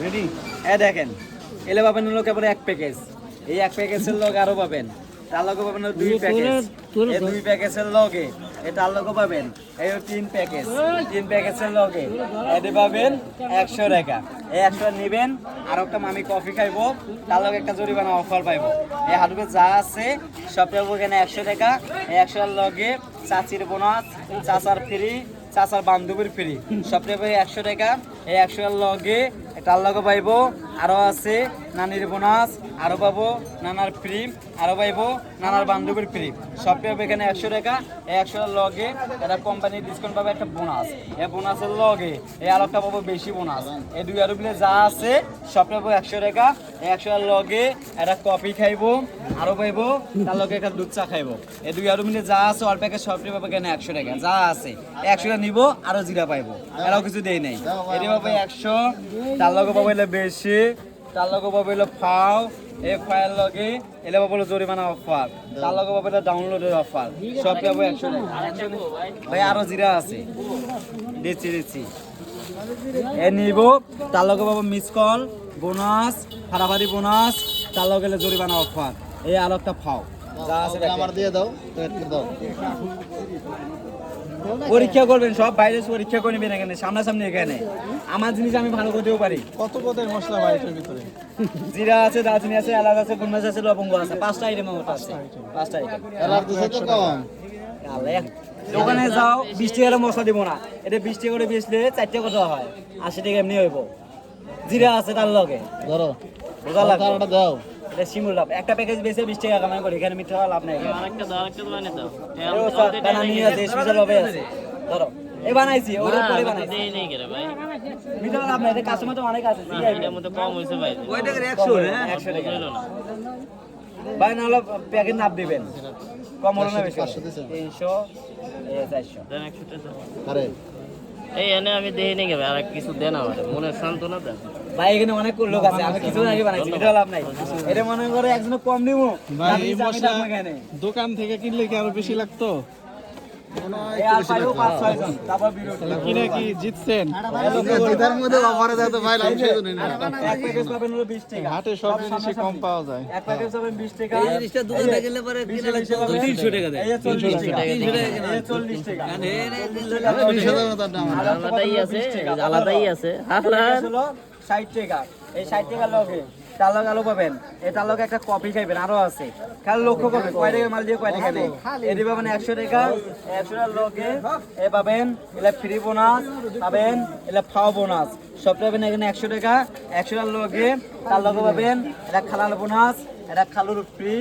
ready এ দেখেন এলে পাবেন হলো কেবল এক প্যাকেজ এই এক প্যাকেজের লগে আরো পাবেন তার লগে পাবেন দুই প্যাকেজ এই দুই প্যাকেজের লগে এটার লগে পাবেন এই তিন প্যাকেজের লগে এতে পাবেন 100 টাকা এই 100 নেবেন আর একটা মামি কফি খাইবো তার লগে একটা জরিমানা অফার পাইবো এই হাটুতে যা আছে সব পাবো এখানে 100 টাকা এই 100 এর লগে চাচির বোনাস চাচার ফ্রি চাচার বান্ধবীর ফ্রি সব পাবো 100 টাকা এই 100 এর লগে এটার লগে পাইবো আরো আছে নানির বোনাস আরো পাবো নানার ফ্রি আরো পাইবো নানার বান্ধবীর ফ্রি সব পাবো এখানে 100 টাকা এই 100 এর লগে এটা কোম্পানির ডিসকাউন্ট পাবে একটা বোনাস এই বোনাসের লগে এই আরেকটা পাবো বেশি বোনাস এই দুই আরো মিলে যা আছে সব পাবো 100 টাকা এই 100 এর লগে একটা কফি খাইবো আরো পাইবো তার লগে একটা দুধ চা খাইবো এই দুই আরো মিলে যা আছে অল প্যাকেজ সব পাবো এখানে 100 টাকা যা আছে 100 টাকা নিবো আরো জিরা পাইবো এরাও কিছু দেই নাই এটি পাবো 100 তার লগে পাবো এলে বেশি তার লগে পাবো এলো ফাও এই ফাইল লগে এলে পাবো জরিমানা অফার তার লগে পাবো ডাউনলোডের অফার সব পাবো 100 টাকা ভাই আরো জিরা আছে দিচ্ছি এ নিব তার লগে পাবো মিস কল বোনাস ফাড়াফাড়ি বোনাস তার লগে এলে জরিমানা অফার এই আর একটা ফাও যা আছে আমার দিয়ে দাও দাও পরীক্ষা করবেন সব বাইরে পরীক্ষা করে নেবেন এখানে সামনাসামনি এখানে আমার জিনিস আমি ভালো করতেও পারি কত পদের মশলা ভাই এটার ভিতরে জিরা আছে দারচিনি আছে এলাচ আছে গুলমরিচ আছে লবঙ্গ আছে 5টা আইটেম আছে 5টা আইটেম এলার তো কত কম দোকানে যাও 20 টাকার মশলা দিব না এটা 20 টাকা করে বেচলে 4 টাকা কত হয় 80 টাকা এমনি হইব জিরা আছে তার লগে ধরো বোঝা লাগবে কারণটা দাও এটা শিমুল লাভ একটা প্যাকেজ বেচে 20 টাকা কামাই করে এখানে মিঠা লাভ নাই আরেকটা বানিয়ে দাও বানানি আছে স্পেশাল ভাবে আছে ধরো এই বানাইছি ওর পরে বানাইছি দেই নেই করে ভাই মিঠা লাভ নাই এটা কাস্টমার তো অনেক আছে এটার মধ্যে কম হইছে ভাই ওইটা 100 হ্যাঁ 100 টাকা হলো না ভাই না হলো প্যাকেট নাপ দিবেন কম হলো না বেশি 500 দিছেন 300 400 দেন 100 টাকা আরে এই এনে আমি দেই নেই কে ভাই আর কিছু দেন আমার মনে সান্তনা দেন ভাই এখানে অনেক লোক আছে আমি কিছু আগে বানাইছি এটা লাভ নাই এটা মনে করে একজন কম দিব ভাই এই মশলা দোকান থেকে কিনলে কি আরো বেশি লাগতো তারপর বিরতি কিনে কি জিতছেন জিতার মধ্যে অফারে দাও তো ভাই লাভ শেষ নেই না এক প্যাকেজ পাবেন হলো 20 টাকা হাটে সব জিনিসই কম পাওয়া যায় এক প্যাকেজ পাবেন 20 টাকা এই জিনিসটা দোকানে গেলে পরে কিনে লাগছে 300 টাকা দেয় এই 40 টাকা 40 টাকা আলাদাই আছে আলাদাই আছে হাফলার হলো 60 টাকা এই 60 টাকা লগে তার লগে আলো পাবেন এটার লগে একটা কফি খাইবেন আরো আছে খালি লক্ষ্য করবেন কয় টাকা মাল দিয়ে কয় টাকা নেই এটি পাবেন 100 টাকা 100 টাকার লগে এ পাবেন এলা ফ্রি বোনাস পাবেন এলা ফাও বোনাস সব পাবেন এখানে 100 টাকা 100 টাকার লগে তার লগে পাবেন এটা খালাল বোনাস এটা খালুর ফ্রি